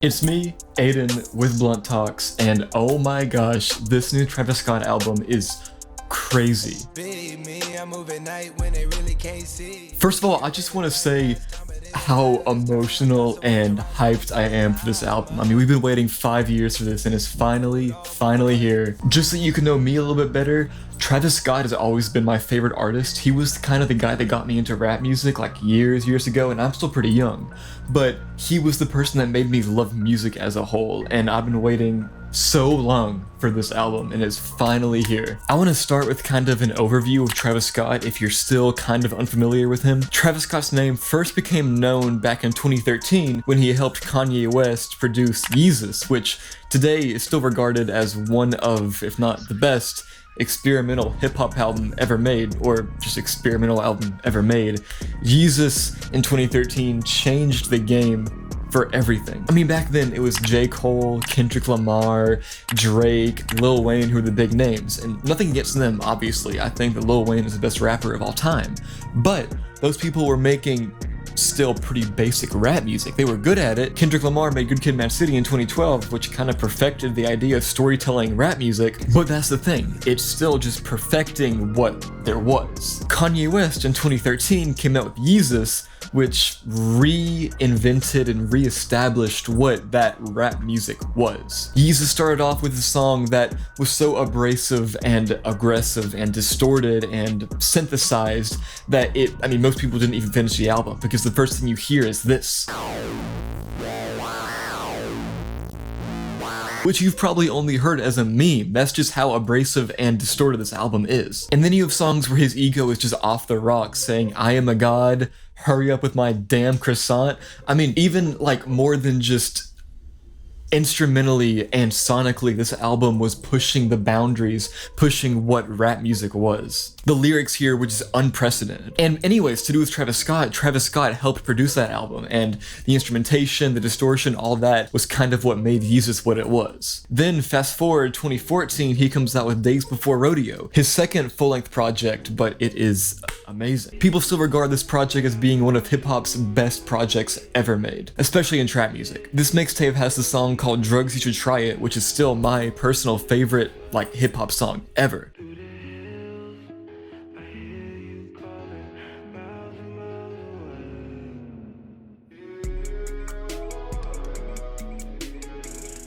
It's me, Aiden, with Blunt Talks, and oh my gosh, this new Travis Scott album is crazy. First of all, I just want to say how emotional and hyped I am for this album. I mean, we've been waiting 5 years for this, and it's finally here. Just so you can know me a little bit better, Travis Scott has always been my favorite artist. He was kind of the guy that got me into rap music like years ago, and I'm still pretty young. But he was the person that made me love music as a whole, and I've been waiting so long for this album, and it's finally here. I want to start with kind of an overview of Travis Scott if you're still kind of unfamiliar with him. Travis Scott's name first became known back in 2013 when he helped Kanye West produce Yeezus, which today is still regarded as one of, if not the best, experimental hip-hop album ever made, or just experimental album ever made. Yeezus in 2013 changed the game for everything. I mean, back then it was J. Cole, Kendrick Lamar, Drake, Lil Wayne who were the big names, and nothing against them, obviously. I think that Lil Wayne is the best rapper of all time, but those people were making still pretty basic rap music. They were good at it. Kendrick Lamar made Good Kid, Mad City in 2012, which kind of perfected the idea of storytelling rap music, but that's the thing, it's still just perfecting what there was. Kanye West in 2013 came out with Yeezus, which reinvented and reestablished what that rap music was. Yeezus started off with a song that was so abrasive and aggressive and distorted and synthesized that most people didn't even finish the album, because the first thing you hear is this, which you've probably only heard as a meme. That's just how abrasive and distorted this album is. And then you have songs where his ego is just off the rocks, saying, "I am a god, hurry up with my damn croissant." I mean, even like more than just instrumentally and sonically, this album was pushing the boundaries, pushing what rap music was. The lyrics here were just unprecedented. And anyways, to do with Travis Scott helped produce that album, and the instrumentation, the distortion, all that was kind of what made Yeezus what it was. Then fast forward 2014, he comes out with Days Before Rodeo, his second full-length project, but it is amazing. People still regard this project as being one of hip-hop's best projects ever made, especially in trap music. This mixtape has the song called Drugs You Should Try It, which is still my personal favorite like hip-hop song ever.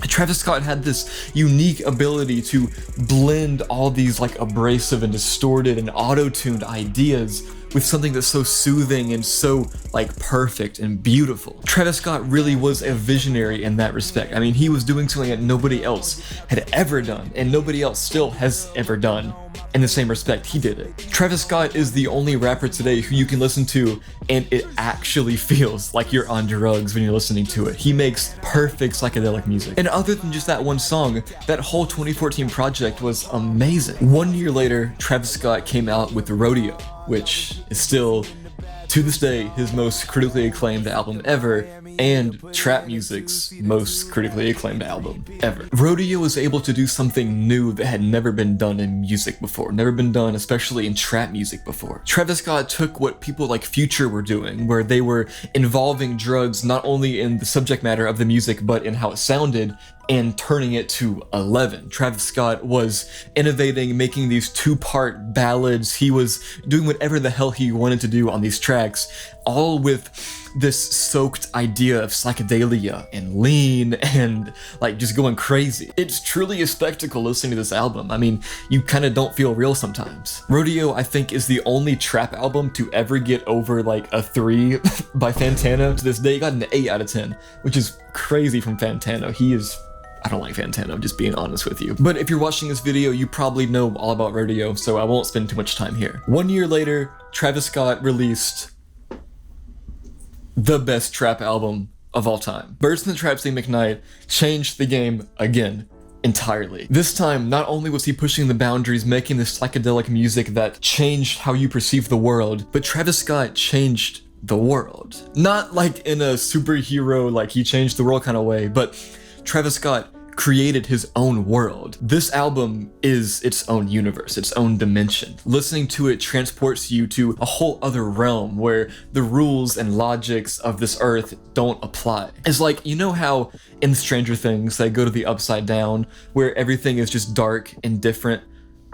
Travis Scott had this unique ability to blend all these like abrasive and distorted and auto-tuned ideas with something that's so soothing and so like perfect and beautiful. Travis Scott really was a visionary in that respect. I mean, he was doing something that nobody else had ever done, and nobody else still has ever done. In the same respect, he did it. Travis Scott is the only rapper today who you can listen to and it actually feels like you're on drugs when you're listening to it. He makes perfect psychedelic music. And other than just that one song, that whole 2014 project was amazing. 1 year later, Travis Scott came out with Rodeo, which is still, to this day, his most critically acclaimed album ever, and trap music's most critically acclaimed album ever. Rodeo was able to do something new that had never been done in music before, never been done especially in trap music before. Travis Scott took what people like Future were doing, where they were involving drugs not only in the subject matter of the music but in how it sounded, and turning it to 11. Travis Scott was innovating, making these two-part ballads. He was doing whatever the hell he wanted to do on these tracks, all with this soaked idea of psychedelia and lean and like just going crazy. It's truly a spectacle listening to this album. I mean, you kind of don't feel real sometimes. Rodeo, I think, is the only trap album to ever get over like a 3 by Fantano. To this day, it got an 8 out of 10, which is crazy from Fantano. I don't like Fantano, just being honest with you. But if you're watching this video, you probably know all about Rodeo, so I won't spend too much time here. 1 year later, Travis Scott released the best trap album of all time. Birds in the Trap Scene McKnight changed the game again, entirely. This time, not only was he pushing the boundaries, making this psychedelic music that changed how you perceive the world, but Travis Scott changed the world. Not like in a superhero, like he changed the world kind of way, but Travis Scott created his own world. This album is its own universe, its own dimension. Listening to it transports you to a whole other realm where the rules and logics of this earth don't apply. It's like, you know how in Stranger Things they go to the upside down where everything is just dark and different?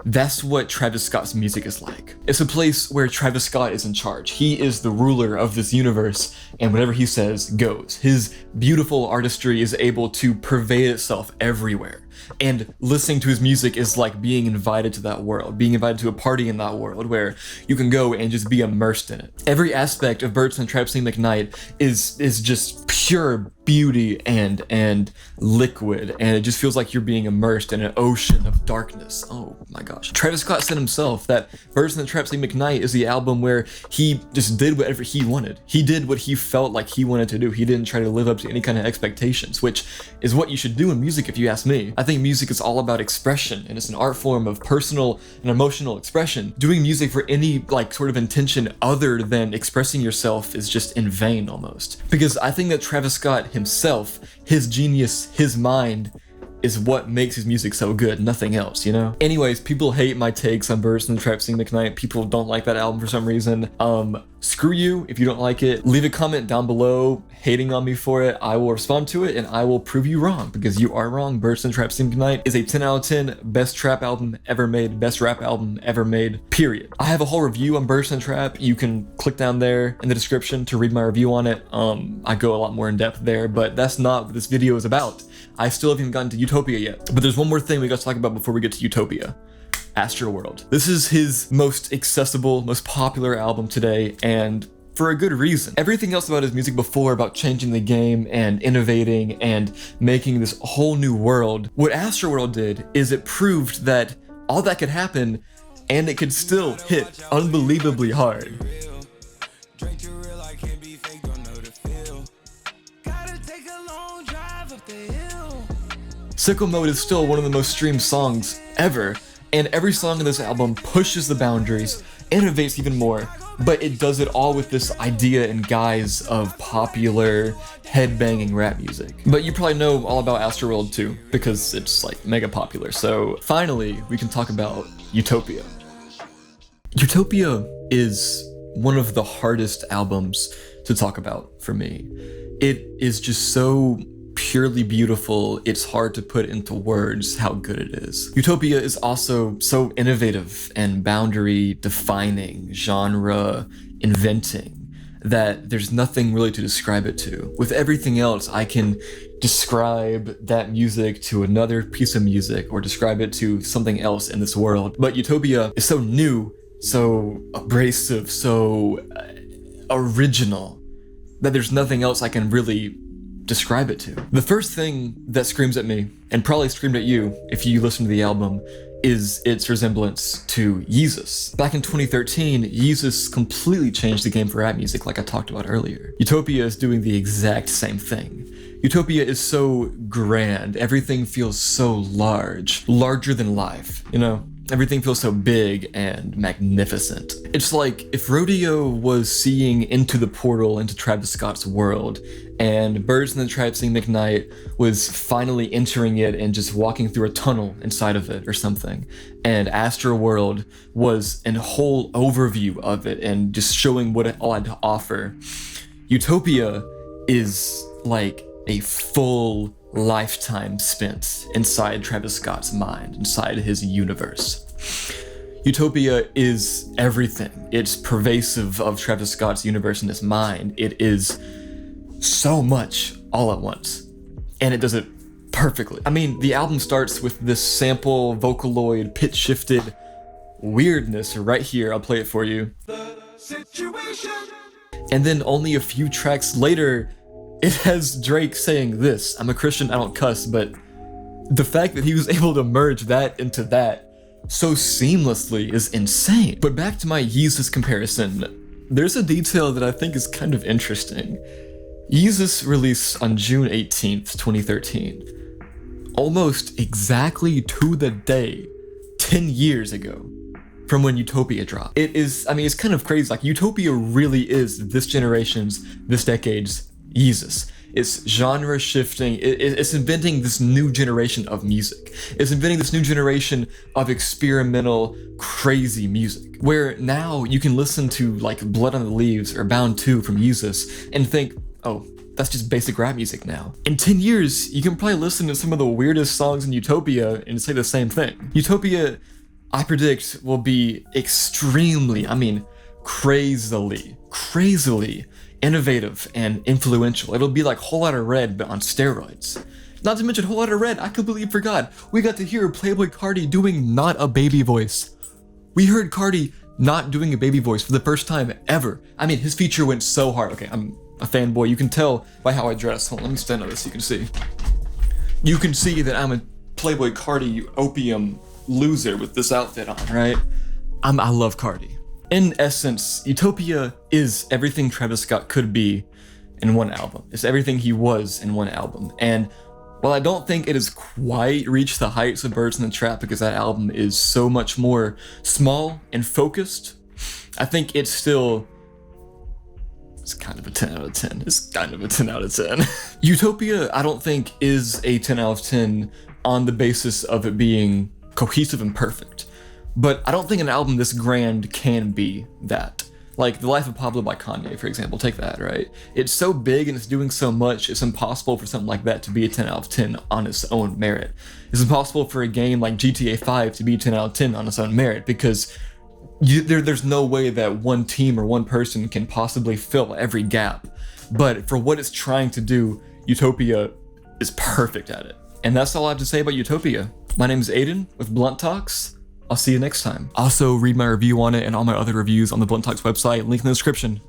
That's what Travis Scott's music is like. It's a place where Travis Scott is in charge. He is the ruler of this universe, and whatever he says goes. His beautiful artistry is able to pervade itself everywhere. And listening to his music is like being invited to that world, being invited to a party in that world where you can go and just be immersed in it. Every aspect of Birds and the Trap Sing McKnight is just pure beauty and liquid, and it just feels like you're being immersed in an ocean of darkness. Oh my gosh. Travis Scott said himself that Birds and the Trap Sing McKnight is the album where he just did whatever he wanted. He did what he felt like he wanted to do. He didn't try to live up to any kind of expectations, which is what you should do in music if you ask me. I think music is all about expression, and it's an art form of personal and emotional expression. Doing music for any like sort of intention other than expressing yourself is just in vain almost. Because I think that Travis Scott himself, his genius, his mind, is what makes his music so good, nothing else, you know? Anyways, people hate my takes on Birds and the Trap Sing McKnight. People don't like that album for some reason. Screw you if you don't like it. Leave a comment down below hating on me for it. I will respond to it and I will prove you wrong, because you are wrong. Birds and the Trap Sing McKnight is a 10 out of 10 best trap album ever made, best rap album ever made, period. I have a whole review on Birds and the Trap. You can click down there in the description to read my review on it. I go a lot more in depth there, but that's not what this video is about. I still haven't even gotten to Utopia yet. But there's one more thing we got to talk about before we get to Utopia. Astroworld. This is his most accessible, most popular album today, and for a good reason. Everything else about his music before, about changing the game and innovating and making this whole new world, what Astroworld did is it proved that all that could happen and it could still hit unbelievably hard. Sicko Mode is still one of the most streamed songs ever, and every song in this album pushes the boundaries, innovates even more, but it does it all with this idea and guise of popular, headbanging rap music. But you probably know all about Astroworld too, because it's like mega popular. So finally, we can talk about Utopia. Utopia is one of the hardest albums to talk about for me. It is just so purely beautiful, it's hard to put into words how good it is. Utopia is also so innovative and boundary defining, genre inventing, that there's nothing really to describe it to. With everything else, I can describe that music to another piece of music or describe it to something else in this world. But Utopia is so new, so abrasive, so original, that there's nothing else I can really describe it to. The first thing that screams at me, and probably screamed at you if you listen to the album, is its resemblance to Yeezus. Back in 2013, Yeezus completely changed the game for rap music, like I talked about earlier. Utopia is doing the exact same thing. Utopia is so grand, everything feels so large, larger than life, you know? Everything feels so big and magnificent. It's like if Rodeo was seeing into the portal into Travis Scott's world, and Birds and the Trap Sing McKnight was finally entering it and just walking through a tunnel inside of it or something. And Astroworld was a whole overview of it and just showing what it all had to offer. Utopia is like a full lifetime spent inside Travis Scott's mind, inside his universe. Utopia is everything. It's pervasive of Travis Scott's universe and his mind. It is so much all at once, and it does it perfectly. I mean, the album starts with this sample, Vocaloid, pitch shifted weirdness right here. I'll play it for you. And then only a few tracks later, it has Drake saying this. I'm a Christian, I don't cuss, but the fact that he was able to merge that into that so seamlessly is insane. But back to my Yeezus comparison, there's a detail that I think is kind of interesting. Yeezus released on June 18th, 2013, almost exactly to the day, 10 years ago from when Utopia dropped. It is, I mean, it's kind of crazy. Like, Utopia really is this generation's, this decade's Yeezus. It's genre shifting. It's inventing this new generation of music. It's inventing this new generation of experimental, crazy music, where now you can listen to like Blood on the Leaves or Bound 2 from Usis and think, oh, that's just basic rap music now. In 10 years, you can probably listen to some of the weirdest songs in Utopia and say the same thing. Utopia, I predict, will be extremely, I mean, crazily innovative and influential. It'll be like Whole Lotta Red, but on steroids. Not to mention Whole Lotta Red, I completely forgot. We got to hear Playboy Carti doing not a baby voice. We heard Carti not doing a baby voice for the first time ever. I mean, his feature went so hard. Okay, I'm a fanboy. You can tell by how I dress. Hold on, let me stand on this so you can see. You can see that I'm a Playboy Carti opium loser with this outfit on, right? I love Carti. In essence, Utopia is everything Travis Scott could be in one album. It's everything he was in one album. And while I don't think it has quite reached the heights of Birds in the Trap because that album is so much more small and focused, I think it's still, it's kind of a 10 out of 10. It's kind of a 10 out of 10. Utopia, I don't think, is a 10 out of 10 on the basis of it being cohesive and perfect. But I don't think an album this grand can be that. Like The Life of Pablo by Kanye, for example, take that, right? It's so big and it's doing so much, it's impossible for something like that to be a 10 out of 10 on its own merit. It's impossible for a game like GTA 5 to be 10 out of 10 on its own merit because there's no way that one team or one person can possibly fill every gap. But for what it's trying to do, Utopia is perfect at it. And that's all I have to say about Utopia. My name is Aiden with Blunt Talks. I'll see you next time. Also, read my review on it and all my other reviews on the Blunt Talks website, link in the description.